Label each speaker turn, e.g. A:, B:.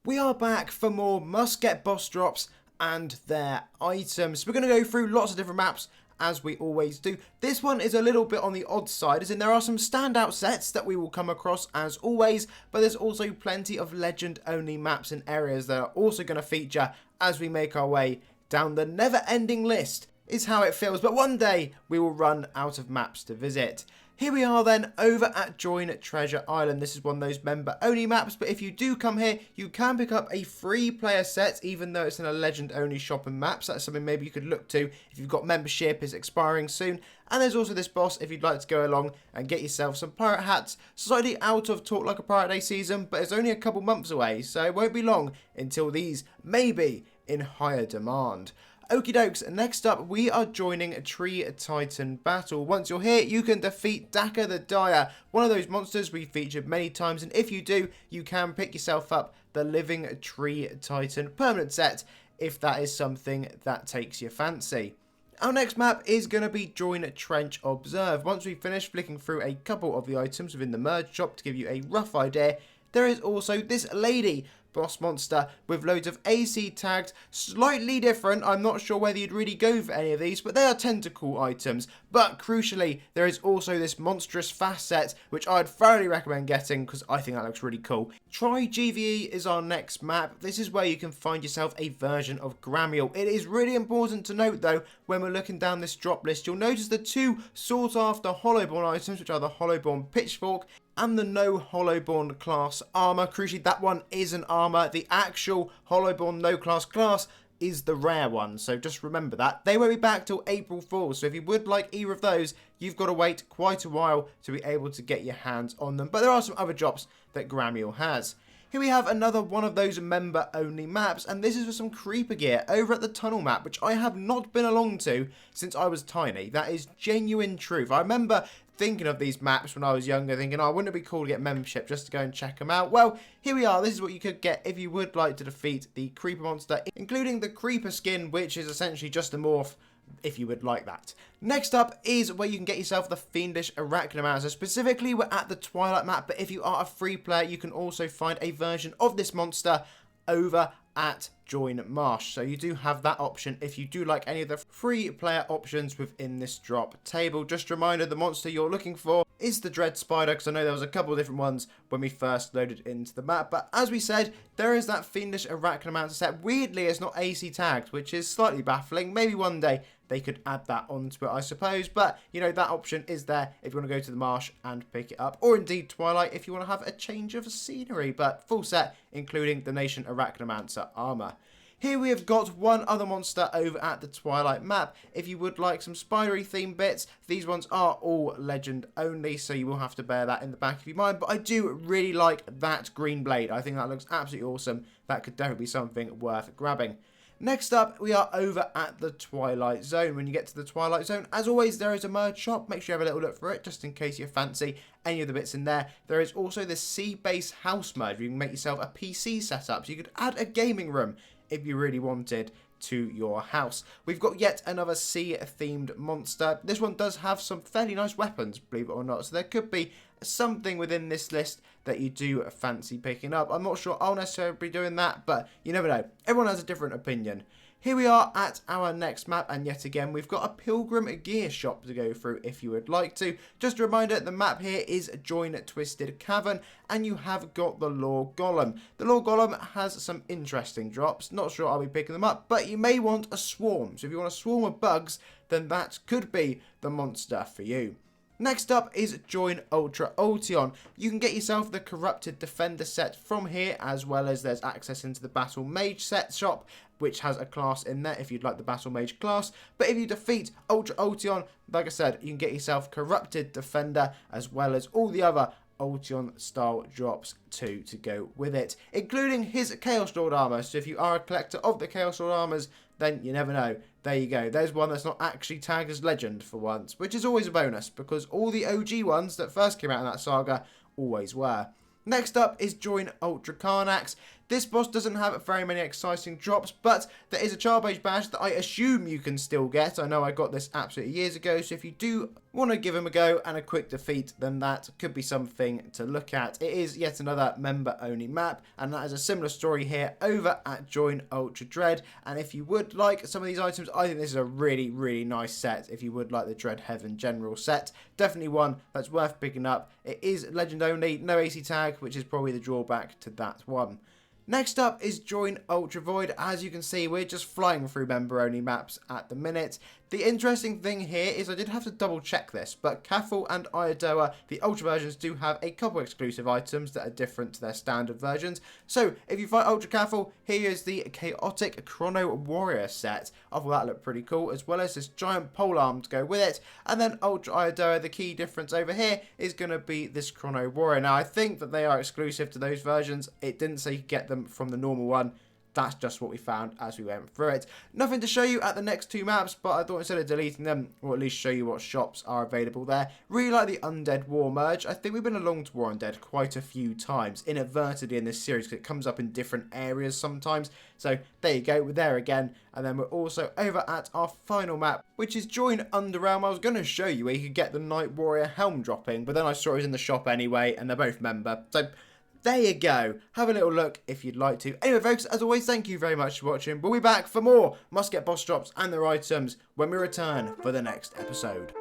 A: We are back for more must-get boss drops and their items. We're going to go through lots of different maps, as we always do. This one is a little bit on the odd side, as in there are some standout sets that we will come across as always, but there's also plenty of legend-only maps and areas that are also going to feature as we make our way down the never-ending list, is how it feels. But one day, we will run out of maps to visit. Here we are then over at Join Treasure Island. This is one of those member-only maps, but if you do come here, you can pick up a free player set, even though it's in a legend-only shop and maps. That's something maybe you could look to if you've got membership, is expiring soon. And there's also this boss if you'd like to go along and get yourself some pirate hats. Slightly out of Talk Like a Pirate Day season, but it's only a couple months away, so it won't be long until these may be in higher demand. Okie dokes, next up we are joining a treetitanbattle. Once you're here, you can defeat Daka the Dire, one of those monsters we've featured many times, and if you do, you can pick yourself up the Living Tree Titan permanent set, if that is something that takes your fancy. Our next map is going to be Join Trenchobserve. Once we finish flicking through a couple of the items within the merge shop to give you a rough idea, there is also this lady boss monster with loads of AC tags, slightly different. I'm not sure whether you'd really go for any of these, but they are tentacle items. But crucially, there is also this Monstrous Fa set, which I'd thoroughly recommend getting because I think that looks really cool. Trygve is our next map. This is where you can find yourself a version of Gramiel. It is really important to note though, when we're looking down this drop list, you'll notice the two sought after Hollowborn items, which are the Hollowborn Pitchfork and the no Hollowborn class armor. Crucially, that one is an armor. The actual Hollowborn no class is the rare one, so just remember that. They won't be back till April 4th, so if you would like either of those, you've got to wait quite a while to be able to get your hands on them. But there are some other drops that Gramiel has. Here we have another one of those member-only maps, and this is for some creeper gear over at the tunnel map, which I have not been along to since I was tiny. That is genuine truth. I remember thinking of these maps when I was younger, thinking, oh, wouldn't it be cool to get membership just to go and check them out? Well, here we are. This is what you could get if you would like to defeat the creeper monster, including the creeper skin, which is essentially just a morph, if you would like that. Next up is where you can get yourself the fiendish Arachnomancer. Specifically, we're at the Twighlight map, but if you are a free player, you can also find a version of this monster over at Join Marsh. So you do have that option if you do like any of the free player options within this drop table. Just a reminder, the monster you're looking for is the Dread Spider, because I know there was a couple of different ones when we first loaded into the map. But as we said, there is that fiendish Arachnomancer set. Weirdly, it's not AC tagged, which is slightly baffling. Maybe one day they could add that onto it, I suppose. But, you know, that option is there if you want to go to the marsh and pick it up. Or indeed Twilight if you want to have a change of scenery. But full set, including the Nation Arachnomancer armor. Here we have got one other monster over at the Twighlight map. If you would like some spidery themed bits, these ones are all legend only, so you will have to bear that in the back of your mind. But I do really like that green blade. I think that looks absolutely awesome. That could definitely be something worth grabbing. Next up, we are over at the Twilight Zone. When you get to the Twilight Zone, as always, there is a merge shop. Make sure you have a little look for it, just in case you fancy any of the bits in there. There is also the sea-based house merge, where you can make yourself a PC setup. So you could add a gaming room if you really wanted to your house. We've got yet another sea-themed monster. This one does have some fairly nice weapons, believe it or not. So there could be something within this list that you do fancy picking up. I'm not sure I'll necessarily be doing that, but you never know. Everyone has a different opinion. Here we are at our next map, and yet again we've got a Pilgrim gear shop to go through if you would like to. Just a reminder, the map here is Join TwistedCavern, and you have got the Law Golem. The Law Golem has some interesting drops. Not sure I'll be picking them up, but you may want a swarm. So if you want a swarm of bugs, then that could be the monster for you. Next up is Join ultralteon. You can get yourself the Chaorupted Defender Set from here, as well as there's access into the Battle Mage set shop, which has a class in there if you'd like the Battle Mage class. But if you defeat ultralteon, like I said, you can get yourself Chaorupted Defender, as well as all the other Ulteon style drops too to go with it, including his Chaos Lord armor. So if you are a collector of the Chaos Lord armors, then you never know. There you go. There's one that's not actually tagged as legend for once, which is always a bonus because all the OG ones that first came out in that saga always were. Next up is Join ultracarnax. This boss doesn't have very many exciting drops, but there is a Charbage badge that I assume you can still get. I know I got this absolutely years ago, so if you do want to give him a go and a quick defeat, then that could be something to look at. It is yet another member-only map, and that is a similar story here over at Join Ultradread. And if you would like some of these items, I think this is a really, really nice set. If you would like the Dread Heaven General set, definitely one that's worth picking up. It is legend only, no AC tag, which is probably the drawback to that one. Next up is Join Ultravoid. As you can see, we're just flying through member-only maps at the minute. The interesting thing here is I did have to double check this, but Cathal and Iodoa, the Ultra versions, do have a couple exclusive items that are different to their standard versions. So if you fight Ultra Cathal, here is the Chaotic Chrono Warrior set. I thought that looked pretty cool, as well as this giant polearm to go with it. And then Ultra Iodoa, the key difference over here is going to be this Chrono Warrior. Now I think that they are exclusive to those versions. It didn't say you could get them from the normal one. That's just what we found as we went through it. Nothing to show you at the next two maps, but I thought instead of deleting them, or at least show you what shops are available there. Really like the Undead War merge. I think we've been along to War Undead quite a few times, inadvertently in this series, because it comes up in different areas sometimes. So there you go, we're there again. And then we're also over at our final map, which is Join Underrealm. I was going to show you where you could get the Night Warrior helm dropping, but then I saw it was in the shop anyway, and they're both member. So there you go. Have a little look if you'd like to. Anyway, folks, as always, thank you very much for watching. We'll be back for more must-get boss drops and their items when we return for the next episode.